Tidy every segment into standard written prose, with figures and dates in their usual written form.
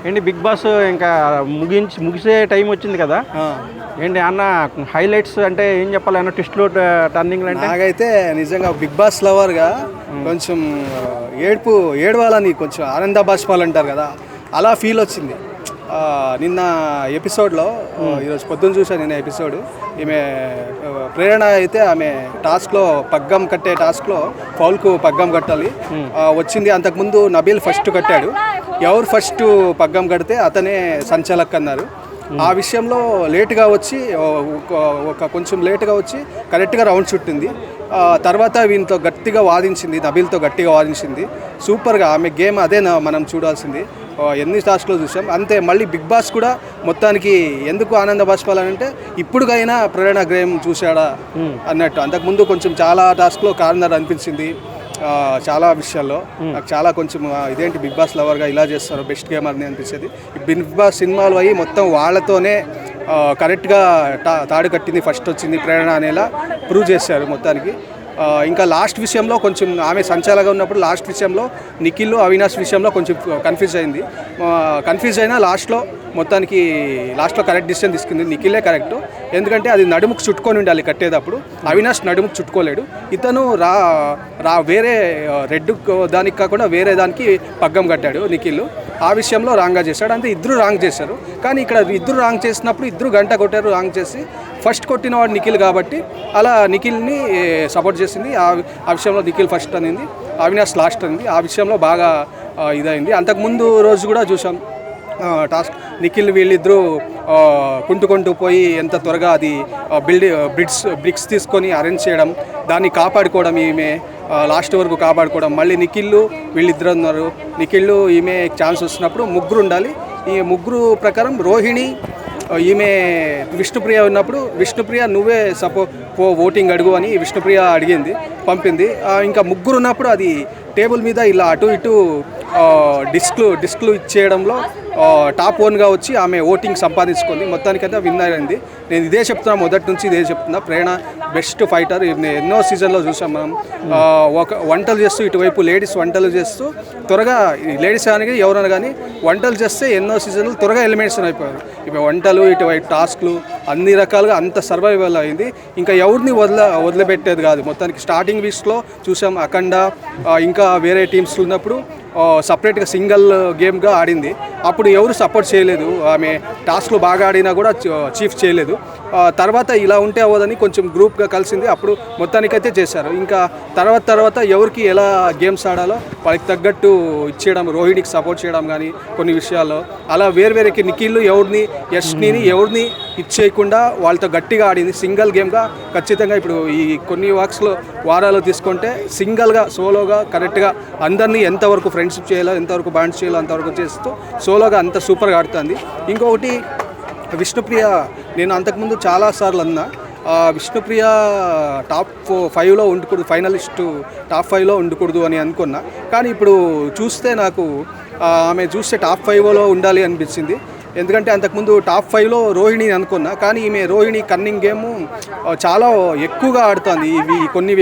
ఏంటి big boss ఇంకా ముగిసే టైం వచ్చింది కదా. ఏంటి అన్న హైలైట్స్ అంటే ఏం చెప్పాలి అన్న, ట్విస్ట్లు టర్నింగ్లు అంటే? నాకైతే నిజంగా బిగ్ బాస్ లవర్గా కొంచెం ఏడవాలని కొంచెం ఆనంద బాష్పాలు అంటారు కదా, అలా ఫీల్ వచ్చింది నిన్న ఎపిసోడ్లో. ఈరోజు పొద్దున్న చూసాను నిన్న ఎపిసోడ్. ఈమె ప్రేరణ అయితే ఆమె టాస్క్లో పగ్గం కట్టే టాస్క్లో ఫౌల్కు పగ్గం కట్టాలి వచ్చింది. అంతకుముందు నబీల్ ఫస్ట్ కట్టాడు. ఎవరు ఫస్ట్ పగ్గం కడితే అతనే సంచాలక్ అన్నారు. ఆ విషయంలో లేటుగా వచ్చి కొంచెం లేటుగా వచ్చి కరెక్ట్గా రౌండ్ చుట్టింది. తర్వాత వీళ్ళతో గట్టిగా వాదించింది, నబీల్తో గట్టిగా వాదించింది. సూపర్గా ఆమె గేమ్ అదే మనం చూడాల్సింది. ఎన్ని టాస్క్లో చూసాం అంతే. మళ్ళీ బిగ్ బాస్ కూడా మొత్తానికి ఎందుకు ఆనంద బాష్పాలంటే ఇప్పుడుకైనా ప్రేరణ గేమ్ చూశాడా అన్నట్టు. అంతకుముందు కొంచెం చాలా టాస్క్లో కార్నర్ అనిపించింది చాలా విషయాల్లో. నాకు చాలా కొంచెం ఇదేంటి బిగ్ బాస్ లవర్గా ఇలా చేస్తారు, బెస్ట్ గేమర్ని అనిపించేది. బిగ్ బాస్ సినిమాలు అయ్యి మొత్తం వాళ్ళతోనే కరెక్ట్గా తాడు కట్టింది, ఫస్ట్ వచ్చింది ప్రేరణ అనేలా ప్రూవ్ చేశారు మొత్తానికి. ఇంకా లాస్ట్ విషయంలో కొంచెం ఆమె సంచాలగా ఉన్నప్పుడు లాస్ట్ విషయంలో నిఖిల్ అవినాష్ విషయంలో కొంచెం కన్ఫ్యూజ్ అయినా లాస్ట్లో కరెక్ట్ డిసిషన్ తీసుకుంది. నిఖిలే కరెక్ట్, ఎందుకంటే అది నడుముకు చుట్టుకొని ఉండాలి కట్టేటప్పుడు. అవినాష్ నడుముకు చుట్టుకోలేడు. ఇతను వేరే రెడ్ దానికి కాకుండా వేరే దానికి పగ్గం కట్టాడు నిఖిల్. ఆ విషయంలో రాంగ్గా చేశాడు. అంతే, ఇద్దరు రాంగ్ చేశారు. కానీ ఇక్కడ ఇద్దరు రాంగ్ చేసినప్పుడు ఇద్దరు గంట కొట్టారు రాంగ్ చేసి. ఫస్ట్ కొట్టిన వాడు నిఖిల్ కాబట్టి అలా నిఖిల్ని సపోర్ట్ చేసింది. ఆ విషయంలో నిఖిల్ ఫస్ట్ అనింది, అవినాష్ లాస్ట్ అనింది. ఆ విషయంలో బాగా ఇదైంది. అంతకుముందు రోజు కూడా చూసాం టాస్క్ నిఖిల్ వీళ్ళిద్దరూ కుంటుకుంటూ పోయి ఎంత త్వరగా అది బ్రిక్స్ తీసుకొని అరేంజ్ చేయడం, దాన్ని కాపాడుకోవడం, ఈమె లాస్ట్ వరకు కాపాడుకోవడం. మళ్ళీ నిఖిల్ వీళ్ళిద్దరు ఉన్నారు. నిఖిల్ ఈమె ఛాన్స్ వస్తున్నప్పుడు ముగ్గురు ఉండాలి. ఈ ముగ్గురు ప్రకారం రోహిణి ఈమె విష్ణుప్రియ ఉన్నప్పుడు విష్ణుప్రియ నువ్వే ఓటింగ్ అడుగు అని విష్ణుప్రియ అడిగింది, పంపింది. ఇంకా ముగ్గురు ఉన్నప్పుడు అది టేబుల్ మీద ఇలా అటు ఇటు డిస్క్లు ఇచ్చేయడంలో టాప్ 1గా వచ్చి ఆమె ఓటింగ్ సంపాదించుకుంది. మొత్తానికైతే విన్నర్ అయింది. నేను ఇదే చెప్తున్నా, మొదటి నుంచి ఇదే చెప్తున్నా. ప్రేరణ బెస్ట్ ఫైటర్. ఎన్నో సీజన్లో చూసాం మనం. వంటలు చేస్తూ ఇటువైపు లేడీస్ వంటలు చేస్తూ త్వరగా, లేడీస్ కానీ ఎవరైనా కానీ వంటలు చేస్తే ఎన్నో సీజన్లు త్వరగా ఎలిమినేషన్ అయిపోయారు. ఇప్పుడు వంటలు ఇటువైపు టాస్క్లు అన్ని రకాలుగా అంత సర్వైవల్ అయింది. ఇంకా ఎవరిని వదిలిపెట్టేది కాదు. మొత్తానికి స్టార్టింగ్ వీక్స్లో చూసాం అఖండ ఇంకా వేరే టీమ్స్ ఉన్నప్పుడు సపరేట్గా సింగిల్ గేమ్గా ఆడింది. అప్పుడు ఎవరు సపోర్ట్ చేయలేదు. ఆమె టాస్క్లు బాగా ఆడినా కూడా చీఫ్ చేయలేదు. తర్వాత ఇలా ఉంటే అవ్వదని కొంచెం గ్రూప్గా కలిసింది. అప్పుడు మొత్తానికైతే చేశారు. ఇంకా తర్వాత ఎవరికి ఎలా గేమ్స్ ఆడాలో వాళ్ళకి తగ్గట్టు ఇచ్చేయడం, రోహిణికి సపోర్ట్ చేయడం కానీ కొన్ని విషయాల్లో అలా వేరువేరేకి నిఖిల్ యష్ని ఎవరిని ఇచ్చేయకుండా వాళ్ళతో గట్టిగా ఆడింది. సింగిల్ గేమ్గా ఖచ్చితంగా ఇప్పుడు ఈ కొన్ని వారాలు తీసుకుంటే సింగిల్గా సోలోగా కరెక్ట్గా అందరినీ ఎంతవరకు ఫ్రెండ్షిప్ చేయాలో, ఎంతవరకు బాండ్స్ చేయాలో అంతవరకు చేస్తూ సోలోగా అంత సూపర్గా ఆడుతుంది. ఇంకొకటి విష్ణుప్రియ, నేను అంతకుముందు చాలాసార్లు అన్నా విష్ణుప్రియ టాప్ 5లో ఉండకూడదు, ఫైనలిస్టు టాప్ 5లో ఉండకూడదు అని అనుకున్నా. కానీ ఇప్పుడు చూస్తే నాకు ఆమె చూస్తే టాప్ 5లో ఉండాలి అనిపించింది. ఎందుకంటే అంతకుముందు టాప్ 5లో రోహిణి అనుకున్నా. కానీ ఈమె రోహిణి కన్నింగ్ గేమ్ చాలా ఎక్కువగా ఆడుతుంది ఈ కొన్ని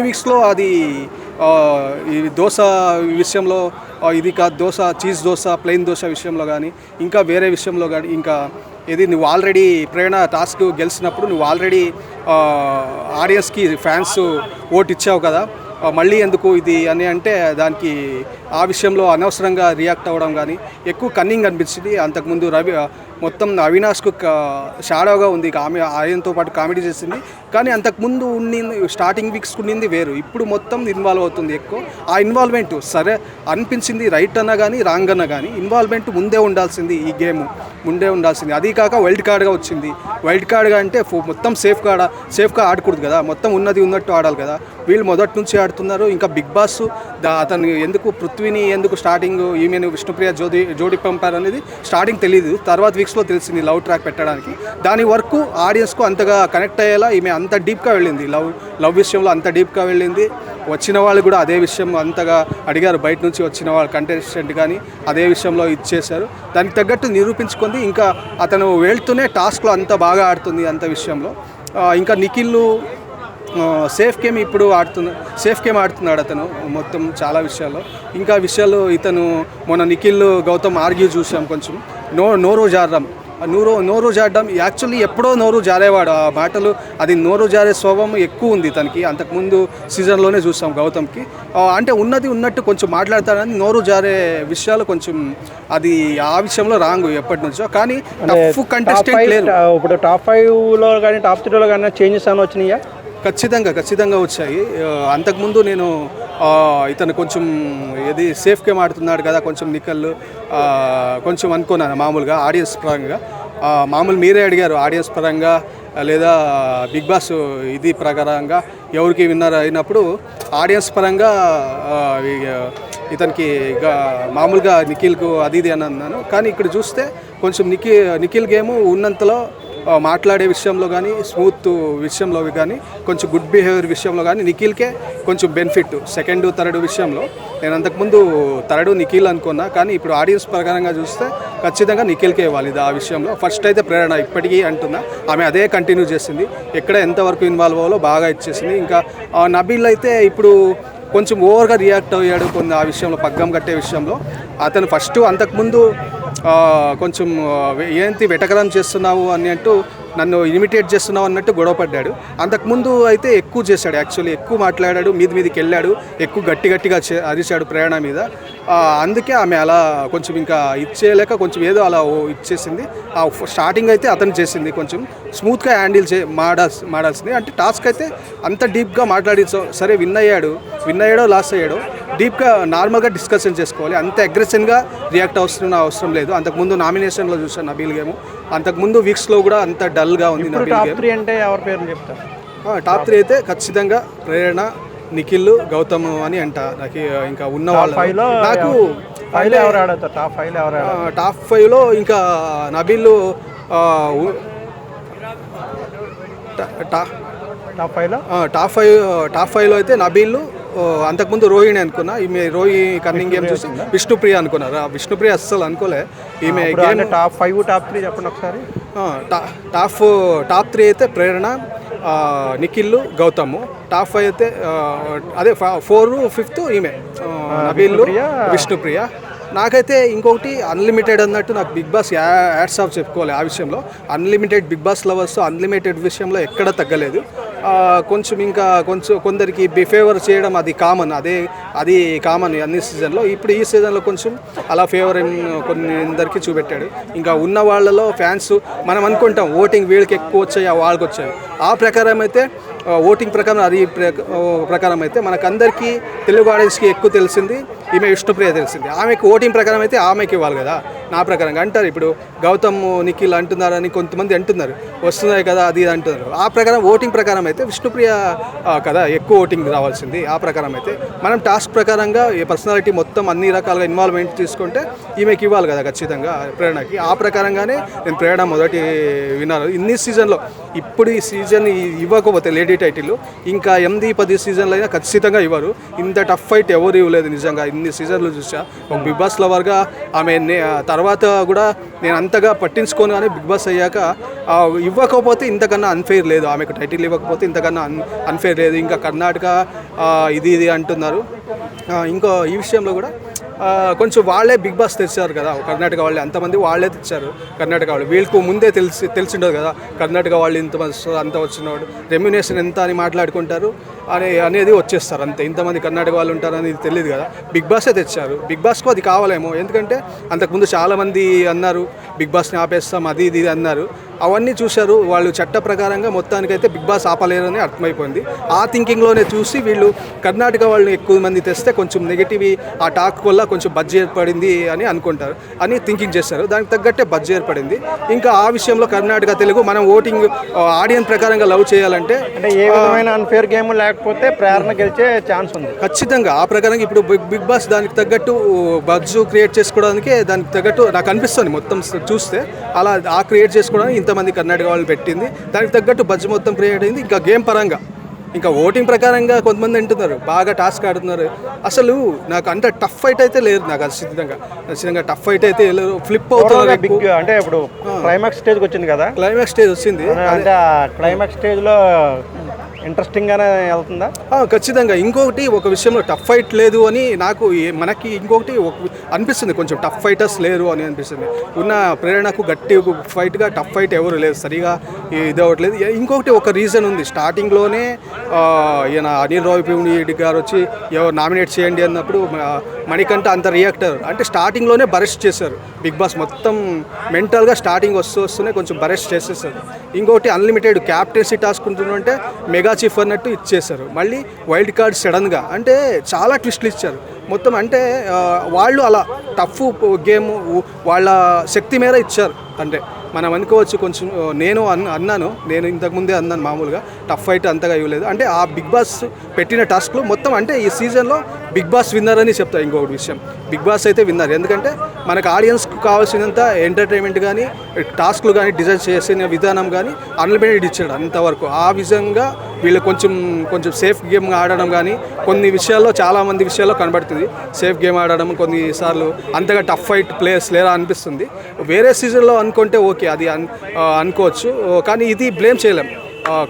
వీక్స్లో. అది ఈ దోశ విషయంలో, ఇది కాదు దోశ, చీజ్ దోశ, ప్లెయిన్ దోశ విషయంలో కానీ, ఇంకా వేరే విషయంలో కానీ, ఇంకా ఇది నువ్వు ఆల్రెడీ ప్రేరణ టాస్క్ గెలిచినప్పుడు నువ్వు ఆల్రెడీ ఆడియన్స్కి ఫ్యాన్స్ ఓటు ఇచ్చావు కదా, మళ్ళీ ఎందుకు ఇది అని అంటే దానికి ఆ విషయంలో అనవసరంగా రియాక్ట్ అవ్వడం కానీ ఎక్కువ కన్నింగ్ అనిపించింది. అంతకుముందు మొత్తం అవినాష్కు షాడోగా ఉంది. ఆయనతో పాటు కామెడీ చేసింది. కానీ అంతకుముందు స్టార్టింగ్ వీక్స్ ఉండింది వేరు. ఇప్పుడు మొత్తం ఇన్వాల్వ్ అవుతుంది ఎక్కువ. ఆ ఇన్వాల్వ్మెంట్ సరే అనిపించింది, రైట్ అన్నా కానీ రాంగ్ అన్నా కానీ ఇన్వాల్వ్మెంట్ ముందే ఉండాల్సింది. ఈ గేమ్ ముందే ఉండాల్సింది. అది కాక వైల్డ్ కార్డ్గా వచ్చింది. వైల్డ్ కార్డ్గా అంటే మొత్తం సేఫ్గా ఆడకూడదు కదా, మొత్తం ఉన్నట్టు ఆడాలి కదా. వీళ్ళు మొదటి నుంచి ఆడుతున్నారు. ఇంకా బిగ్ బాస్ అతను ఎందుకు పృథ్వీని స్టార్టింగ్ ఈమెను విష్ణుప్రియ జోడి పంపారు అనేది స్టార్టింగ్ తెలియదు. తర్వాత వీక్స్లో తెలిసింది లవ్ ట్రాక్ పెట్టడానికి. దాని వరకు ఆడియన్స్కు అంతగా కనెక్ట్ అయ్యేలా ఈమె అంత డీప్గా వెళ్ళింది. లవ్ విషయంలో అంత డీప్గా వెళ్ళింది. వచ్చిన వాళ్ళు కూడా అదే విషయం అంతగా అడిగారు. బయట నుంచి వచ్చిన వాళ్ళు కంటెస్టెంట్ కానీ అదే విషయంలో ఇచ్చేశారు. దానికి తగ్గట్టు నిరూపించుకుంది. ఇంకా అతను వెళ్తూనే టాస్క్లో అంత బాగా ఆడుతుంది అంత విషయంలో. ఇంకా నిఖిల్ సేఫ్ గేమ్ ఇప్పుడు సేఫ్ గేమ్ ఆడుతున్నాడు అతను మొత్తం చాలా విషయాల్లో. ఇంకా విషయాలు ఇతను మొన్న నిఖిల్ గౌతమ్ ఆర్గ్యూ చూసాం కొంచెం. నోరు జారడం యాక్చువల్లీ ఎప్పుడో నోరు జారేవాడు ఆ మాటలు, అది నోరు జారే స్వభావం ఎక్కువ ఉంది తనకి. అంతకుముందు సీజన్లోనే చూసాం గౌతమ్కి. అంటే ఉన్నది ఉన్నట్టు కొంచెం మాట్లాడతాడని నోరు జారే విషయాలు కొంచెం అది ఆ విషయంలో రాంగ్ ఎప్పటి నుంచో. కానీ టఫ్ కంటెస్టెంట్ లేరు. ఇప్పుడు టాప్ 5లో కానీ టాప్ 3లో కానీ చేంజెస్ అని వచ్చినాయా? ఖచ్చితంగా వచ్చాయి. అంతకుముందు నేను ఇతను కొంచెం ఏది సేఫ్ గేమ్ ఆడుతున్నాడు కదా కొంచెం నిఖిల్ కొంచెం అనుకున్నాను మామూలుగా ఆడియన్స్ పరంగా. మామూలు మీరే అడిగారు ఆడియన్స్ పరంగా లేదా బిగ్ బాస్ ఇది ప్రకారంగా ఎవరికి విన్నర్ అయినప్పుడు ఆడియన్స్ పరంగా ఇతనికి మామూలుగా నిఖిల్కు అది ఇది అని అన్నాను. కానీ ఇక్కడ చూస్తే కొంచెం నిఖిల్ గేము ఉన్నంతలో మాట్లాడే విషయంలో కానీ స్మూత్ విషయంలో కానీ కొంచెం గుడ్ బిహేవియర్ విషయంలో కానీ నిఖిల్కే కొంచెం బెనిఫిట్. సెకండ్ థర్డ్ విషయంలో నేను అంతకుముందు థర్డ్ నిఖిల్ అనుకున్నా, కానీ ఇప్పుడు ఆడియన్స్ ప్రకారంగా చూస్తే ఖచ్చితంగా నిఖిల్కే ఇవ్వాలి ఇది ఆ విషయంలో. ఫస్ట్ అయితే ప్రేరణ ఇప్పటికీ అంటున్నా, ఆమె అదే కంటిన్యూ చేసింది. ఎక్కడ ఎంతవరకు ఇన్వాల్వ్ అవ్వాలో బాగా ఇచ్చేసింది. ఇంకా నబీల్ అయితే ఇప్పుడు కొంచెం ఓవర్గా రియాక్ట్ అయ్యాడు కొన్ని ఆ విషయంలో, పగ్గం కట్టే విషయంలో. అతను ఫస్ట్ అంతకుముందు కొంచెం ఏంటి వెటకరం చేస్తున్నావు అన్నట్టు, నన్ను ఇమిటేట్ చేస్తున్నావు అన్నట్టు గొడవపడ్డాడు. అంతకుముందు అయితే ఎక్కువ చేశాడు, యాక్చువల్లీ ఎక్కువ మాట్లాడాడు, మీదికి వెళ్ళాడు, ఎక్కువ గట్టిగా అరిచాడు ప్రేరణ మీద. అందుకే ఆమె అలా కొంచెం ఇంకా ఇచ్చేయలేక కొంచెం ఏదో అలా ఇచ్చేసింది. స్టార్టింగ్ అయితే అతను చేసింది కొంచెం స్మూత్గా హ్యాండిల్ మాడాల్సింది. అంటే టాస్క్ అయితే అంత డీప్గా మాట్లాడి సరే విన్ అయ్యాడో లాస్ అయ్యాడో డీప్గా నార్మల్గా డిస్కషన్ చేసుకోవాలి. అంత అగ్రెసివ్గా రియాక్ట్ అవసరం లేదు. అంతకుముందు నామినేషన్లో చూసాను నబీల్ గేమ్, అంతకుముందు వీక్స్లో కూడా అంత డల్గా ఉంది నబీల్ గేమ్. టాప్ 3 అంటే ఎవరి పేరు చెప్తారు? టాప్ 3 అయితే ఖచ్చితంగా ప్రేరణ, నిఖిల్, గౌతమ్ అని అంట. నాకు ఇంకా ఉన్న వాళ్ళు నాకు టాప్ 5లో ఇంకా నబీల్ టాప్ 5లో అయితే నబీల్, అంతకుముందు రోహిణి అనుకున్నా. ఈమె రోహి కన్నింగ్ గేమ్ చూసి విష్ణుప్రియ అనుకున్నారు. విష్ణుప్రియ అస్సలు అనుకోలే. ఈమె గేమ్ టాప్ 5 టాప్ 3 చెప్పండి ఒకసారి. టాప్ 3 అయితే ప్రేరణ, నిఖిల్, గౌతమ్. టాప్ 5 అయితే అదే 4 5 ఈమె నబీల్, విష్ణుప్రియ. నాకైతే ఇంకొకటి అన్లిమిటెడ్ అన్నట్టు నాకు బిగ్ బాస్ యాడ్స్ ఆఫ్ చెప్పుకోవాలి ఆ విషయంలో. Unlimited Bigg Boss lovers unlimited విషయంలో ఎక్కడ తగ్గలేదు. కొంచెం ఇంకా కొందరికి బిఫేవర్ చేయడం అది కామన్, అది కామన్ అన్ని సీజన్లో. ఇప్పుడు ఈ సీజన్లో కొంచెం అలా ఫేవర్ కొందరికి చూపెట్టాడు. ఇంకా ఉన్న వాళ్ళలో ఫ్యాన్స్ మనం అనుకుంటాం ఓటింగ్ వీళ్ళకి ఎక్కువ వచ్చాయి వాళ్ళకి వచ్చాయి. ఆ ప్రకారం అయితే ఓటింగ్ ప్రకారం అయితే మనకందరికీ తెలుగు ఆడియన్స్కి ఎక్కువ తెలిసింది ఈమె విష్ణుప్రియ తెలిసింది. ఆమెకు ఓటింగ్ ప్రకారం అయితే ఆమెకి ఇవ్వాలి కదా. నా ప్రకారంగా అంటారు ఇప్పుడు గౌతమ్ నిఖిల్ అంటున్నారని కొంతమంది అంటున్నారు, వస్తున్నాయి కదా అది అంటున్నారు. ఆ ప్రకారం ఓటింగ్ ప్రకారం అయితే విష్ణుప్రియ కదా ఎక్కువ ఓటింగ్ రావాల్సింది. ఆ ప్రకారం అయితే మనం టాస్క్ ప్రకారంగా ఈ పర్సనాలిటీ మొత్తం అన్ని రకాలుగా ఇన్వాల్వ్మెంట్ తీసుకుంటే ఈమెకి ఇవ్వాలి కదా ఖచ్చితంగా ప్రేరణకి. ఆ ప్రకారంగానే నేను ప్రేరణ మొదటి విన్నారు ఇన్ని సీజన్లో. ఇప్పుడు ఈ సీజన్ ఇవ్వకపోతే లేడీ టైటిల్ ఇంకా 8-10 సీజన్లు అయినా ఖచ్చితంగా ఇవ్వరు. ఇంత టఫ్ ఫైట్ ఎవరు ఇవ్వలేదు నిజంగా. ఇన్ని సీజన్లు చూసా ఒక బిగ్ బాస్ లవర్గా. ఆమె తర్వాత కూడా నేను అంతగా పట్టించుకోను, కానీ బిగ్ బాస్ అయ్యాక ఇవ్వకపోతే ఇంతకన్నా అన్ఫెయిర్ లేదు. ఆమెకు టైటిల్ ఇవ్వకపోతే ఇంతకన్నా అన్ఫెయిర్ లేదు. ఇంకా కర్ణాటక ఇది అంటున్నారు. ఇంకో ఈ విషయంలో కూడా కొంచెం వాళ్ళే బిగ్ బాస్ తెచ్చారు కదా కర్ణాటక వాళ్ళే, అంతమంది వాళ్ళే తెచ్చారు కర్ణాటక వాళ్ళు. వీళ్ళకు ముందే తెలిసిండదు కదా కర్ణాటక వాళ్ళు అంత వచ్చినవాడు రెమ్యునేషన్ ఎంత అని మాట్లాడుకుంటారు అనేది వచ్చేస్తారు అంతే. ఇంతమంది కర్ణాటక వాళ్ళు ఉంటారని తెలియదు కదా. బిగ్ బాసే తెచ్చారు. బిగ్ బాస్కు అది కావాలేమో, ఎందుకంటే అంతకుముందు చాలామంది అన్నారు బిగ్ బాస్ని ఆపేస్తాం అది ఇది అన్నారు. అవన్నీ చూశారు వాళ్ళు. చట్ట ప్రకారంగా మొత్తానికైతే బిగ్ బాస్ ఆపలేరని అర్థమైపోయింది. ఆ థింకింగ్లోనే చూసి వీళ్ళు కర్ణాటక వాళ్ళని ఎక్కువ మంది తెస్తే కొంచెం నెగిటివ్ ఆ టాక్ వల్ల కొంచెం బడ్జెట్ ఏర్పడింది అని అనుకుంటారు అని థింకింగ్ చేస్తారు. దానికి తగ్గట్టే బడ్జెట్ ఏర్పడింది. ఇంకా ఆ విషయంలో కర్ణాటక తెలుగు మనం ఓటింగ్ ఆడియన్స్ ప్రకారంగా లవ్ చేయాలంటే అంటే ఏ విధమైన అన్ఫేర్ గేమ్ లేకపోతే ప్రేరణ గెలిచే ఛాన్స్ ఉంది ఖచ్చితంగా. ఆ ప్రకారంగా ఇప్పుడు బిగ్ బాస్ దానికి తగ్గట్టు బడ్జ్ క్రియేట్ చేసుకోవడానికి దానికి తగ్గట్టు నాకు అనిపిస్తుంది మొత్తం చూస్తే. అలా క్రియేట్ చేసుకోవడానికి ఇంతమంది కర్ణాటక వాళ్ళు పెట్టింది. దానికి తగ్గట్టు బడ్జ్ మొత్తం క్రియేట్ అయింది. ఇంకా గేమ్ పరంగా ఇంకా ఓటింగ్ ప్రకారంగా కొంతమంది అంటున్నారు బాగా టాస్క్ ఆడుతున్నారు. అసలు నాకు అంత టఫ్ ఫైట్ అయితే లేదు. నాకు ఖచ్చితంగా టఫ్ ఫైట్ అయితే లేదు. ఫ్లిప్ అవుతుంది. అంటే ఇప్పుడు క్లైమాక్స్ స్టేజ్కి వచ్చింది కదా. క్లైమాక్స్ స్టేజ్ వచ్చింది. అంటే క్లైమాక్స్ స్టేజ్లో ఇంట్రెస్టింగ్గానే వెళ్తుందా? ఖచ్చితంగా. ఇంకొకటి ఒక విషయంలో టఫ్ ఫైట్ లేదు అని నాకు మనకి ఇంకొకటి అనిపిస్తుంది, కొంచెం టఫ్ ఫైటర్స్ లేరు అని అనిపిస్తుంది. ఉన్న ప్రేరణకు గట్టి ఫైట్గా టఫ్ ఫైట్ ఎవరు లేదు, సరిగా ఇది అవ్వట్లేదు. ఇంకొకటి ఒక రీజన్ ఉంది, స్టార్టింగ్లోనే ఈయన అనిల్ రావిపూడి గారు వచ్చి ఎవరు నామినేట్ చేయండి అన్నప్పుడు మణికంఠ అంత రియాక్టర్ అంటే స్టార్టింగ్లోనే బరెస్ట్ చేశారు. బిగ్ బాస్ మొత్తం మెంటల్గా స్టార్టింగ్ వస్తూనే కొంచెం బరెస్ట్ చేసేసారు. ఇంకొకటి అన్లిమిటెడ్ క్యాప్టెన్సీ టాస్క్ ఉంటుందంటే మెగా చీఫ్ అన్నట్టు ఇచ్చేశారు. మళ్ళీ వైల్డ్ కార్డ్ సడన్గా అంటే చాలా ట్విస్ట్లు ఇచ్చారు మొత్తం. అంటే వాళ్ళు అలా టఫ్ గేమ్ వాళ్ళ శక్తి మేర ఇచ్చారు. అంటే మనం అనుకోవచ్చు కొంచెం నేను ఇంతకుముందే అన్నాను మామూలుగా టఫ్ ఫైట్ అంతగా ఇవ్వలేదు అంటే ఆ బిగ్ బాస్ పెట్టిన టాస్క్లు మొత్తం. అంటే ఈ సీజన్లో బిగ్ బాస్ విన్నర్ అని చెప్తాను. ఇంకొకటి విషయం, బిగ్ బాస్ అయితే విన్నర్. ఎందుకంటే మనకు ఆడియన్స్కి కావాల్సినంత ఎంటర్టైన్మెంట్ కానీ టాస్క్లు కానీ డిజైన్ చేసిన విధానం కానీ అన్లిమిటెడ్ ఇచ్చాడు అంతవరకు. ఆ విధంగా వీళ్ళు కొంచెం సేఫ్ గేమ్ ఆడడం కానీ కొన్ని విషయాల్లో చాలామంది విషయాల్లో కనబడుతుంది. సేఫ్ గేమ్ ఆడడం కొన్నిసార్లు అంతగా టఫ్ ఫైట్ ప్లేయర్స్ లేరా అనిపిస్తుంది. వేరే సీజన్లో అనుకుంటే ఓకే, అది అనుకోవచ్చు. కానీ ఇది బ్లేమ్ చేయలేం.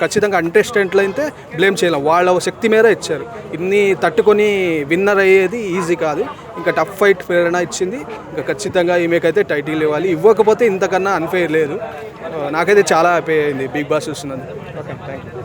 ఖచ్చితంగా కంటెస్టెంట్లు అయితే బ్లేమ్ చేయలేం, వాళ్ళ శక్తి మేర ఇచ్చారు. ఇన్ని తట్టుకొని విన్నర్ అయ్యేది ఈజీ కాదు. ఇంకా టఫ్ ఫైట్ ప్రేరణ ఇచ్చింది. ఇంకా ఖచ్చితంగా ఈమెకైతే టైటిల్ ఇవ్వాలి. ఇవ్వకపోతే ఇంతకన్నా అన్ఫెయిర్ లేదు. నాకైతే చాలా హ్యాపీ అయింది బిగ్ బాస్ చూస్తున్నది. Okay, thank you.